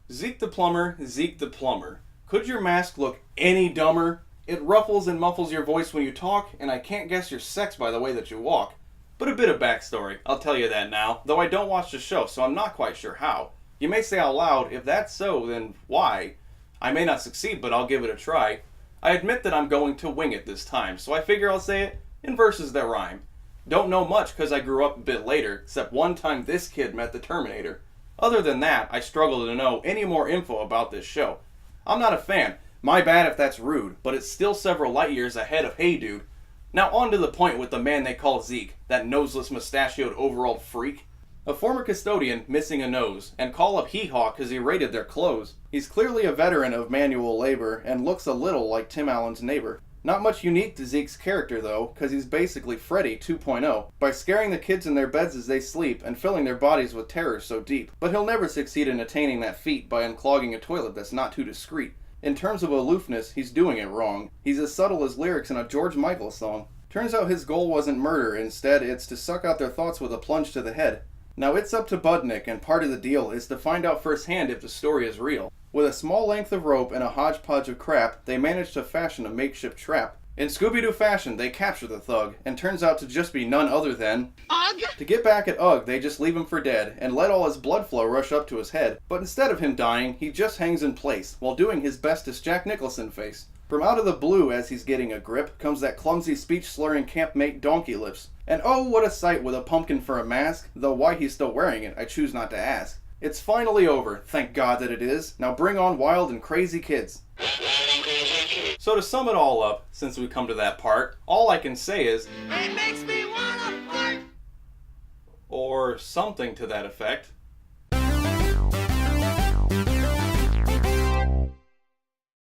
Zeke the Plumber, Zeke the Plumber. Could your mask look any dumber? It ruffles and muffles your voice when you talk, and I can't guess your sex by the way that you walk. But a bit of backstory, I'll tell you that now, though I don't watch the show, so I'm not quite sure how. You may say out loud, if that's so, then why? I may not succeed, but I'll give it a try. I admit that I'm going to wing it this time, so I figure I'll say it in verses that rhyme. Don't know much because I grew up a bit later, except one time this kid met the Terminator. Other than that, I struggle to know any more info about this show. I'm not a fan, my bad if that's rude, but it's still several light years ahead of Hey Dude. Now on to the point with the man they call Zeke, that noseless mustachioed overalled freak. A former custodian missing a nose, and call up Hee Haw because he raided their clothes. He's clearly a veteran of manual labor, and looks a little like Tim Allen's neighbor. Not much unique to Zeke's character though, because he's basically Freddy 2.0, by scaring the kids in their beds as they sleep and filling their bodies with terror so deep. But he'll never succeed in attaining that feat by unclogging a toilet that's not too discreet. In terms of aloofness, he's doing it wrong. He's as subtle as lyrics in a George Michael song. Turns out his goal wasn't murder, instead it's to suck out their thoughts with a plunge to the head. Now it's up to Budnick, and part of the deal is to find out firsthand if the story is real. With a small length of rope and a hodgepodge of crap, they manage to fashion a makeshift trap. In Scooby-Doo fashion, they capture the thug, and turns out to just be none other than Ugg! To get back at Ugg, they just leave him for dead, and let all his blood flow rush up to his head. But instead of him dying, he just hangs in place, while doing his bestest Jack Nicholson face. From out of the blue, as he's getting a grip, comes that clumsy speech-slurring campmate Donkey Lips. And oh, what a sight with a pumpkin for a mask, though why he's still wearing it, I choose not to ask. It's finally over, thank God that it is. Now bring on wild and crazy kids. So to sum it all up, since we come to that part, all I can say is, it makes me wanna fart! Or something to that effect.